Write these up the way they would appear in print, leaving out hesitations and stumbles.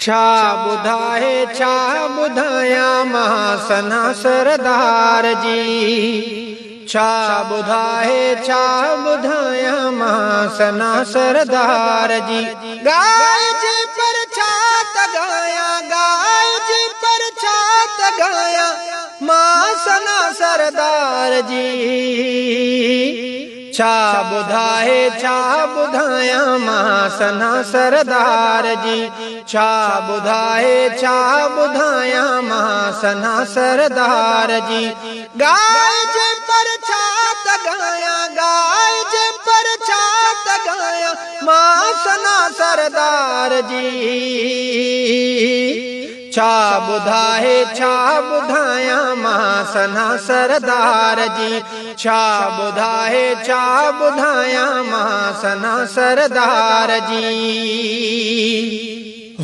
छा ॿुधाए छा ॿुधायां मां सना सरदार जी। छा ॿुधाए छा ॿुधायां मां सना सरदार जी। गाए जे पर छा त गायां, गाए जे पर छा त गायां मां सना सरदार जी। छा ॿुधाए छा ॿुधायां मां सना सरदार जी। छा ॿुधाए छा ॿुधायां मां सना सरदार जी। गाए जे पर छा त गायां, गाए जे पर छा त गायां मां सना सरदार जी। छा ॿुधाए छा ॿुधायां मां सना सरदार जी। छा ॿुधाए छा ॿुधायां मां सना सरदार जी।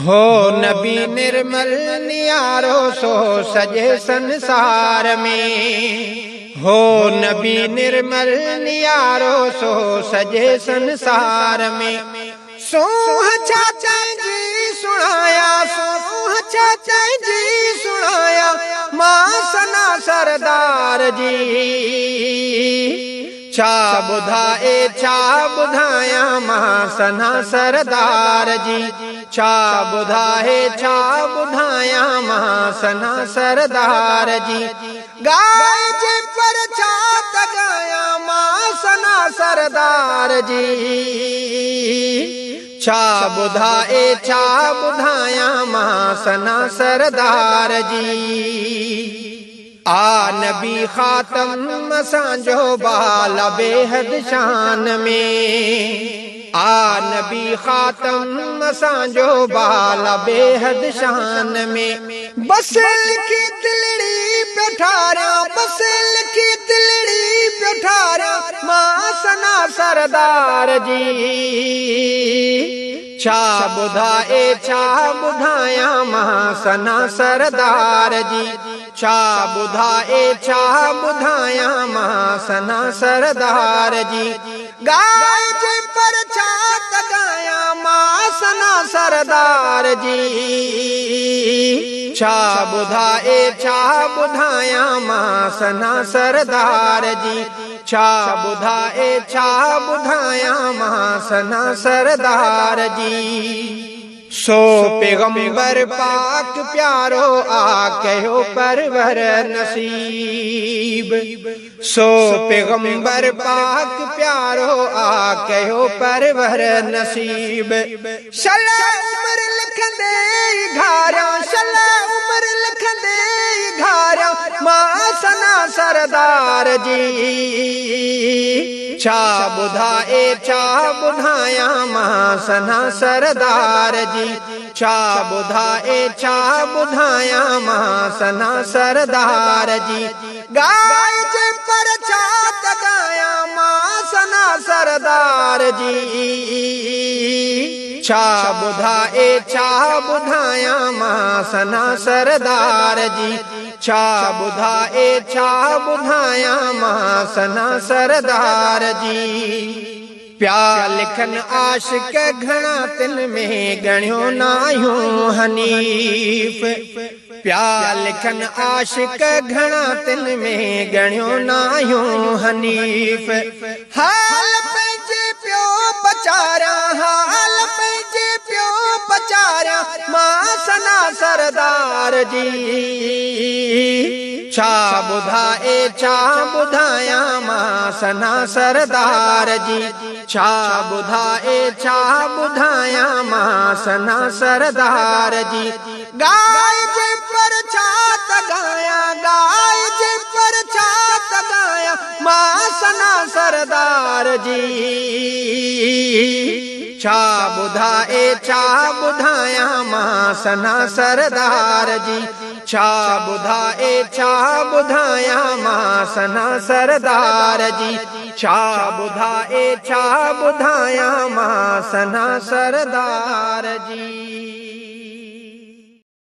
हो नबी निर्मल नियारो सो सॼे संसार में। हो नबी निर्मल नियारो सो सॼे संसार में। सूंह छा चइजी सुणाया, सूंह छा चइजी सुणाया मां सना सरदार जी। छा ॿुधाए छा ॿुधायां मां सना सरदार जी। छा ॿुधाए छा ॿुधायां मां सना सरदार जी। गाए जे पर छा त गायां मां सना सरदार जी। छा ॿुधाए छा ॿुधायां मां सना सरदार जी। आ नबी खातम असांजो बाला बेहद शान में। आ नबी खातम असांजो बाला बेहद शान में। बस लिखी दिलड़ी पे ठारियां, बस लिखी दिलड़ी पे ठारियां मां सना सरदार जी। छा ॿुधाए छा ॿुधायां मां सना सरदार जी। छा ॿुधाए छा ॿुधायां मां सना सरदार जी। गाए जे पर छा त गायां मां सना सरदार जी। छा ॿुधाए छा ॿुधायां मां सना सरदार जी। छा ॿुधाए छा ॿुधायां मां सना सरदार जी। सो पैगंबर पाक प्यारो आ कहो परवर नसीब। सो पैगंबर पाक प्यारो आ कहो परवर नसीब। शला उम्र लिखंदे घारियां, शला उम्र लिखंदे घारियां मां सना सरदार जी। छा ॿुधाए छा ॿुधायां मां सना सरदार जी। छा ॿुधाए छा ॿुधायां मां सना सरदार जी। गाए जे पर छा त गायां मां सना सरदार जी। छा ॿुधाए छा ॿुधायां मां सना सरदार जी। छा ॿुधाए छा ॿुधायां मां सना सरदार जी। प्या लिखन आशिक घणा तिन में गणियो नायूं हनीफ। प्या लिखन आशिक घणा तिन में गणियो नायूं हनीफ। हाल पंहिंजे पियो बचारा, हाल पंहिंजे पियो बचारा मां सना सरदार जी। छा ॿुधाए छा ॿुधायां मां सना सरदार जी। छा ॿुधाए छा ॿुधायां मां सना सरदार जी। गाए जे पर छा त गायां, गाए जे पर छा त गायां मां सना सरदार जी। छा ॿुधाए छा ॿुधायां मां सना सरदार जी। छा ॿुधाए छा ॿुधायां मां सना सरदार जी। छा ॿुधाए छा ॿुधायां मां सना सरदार जी।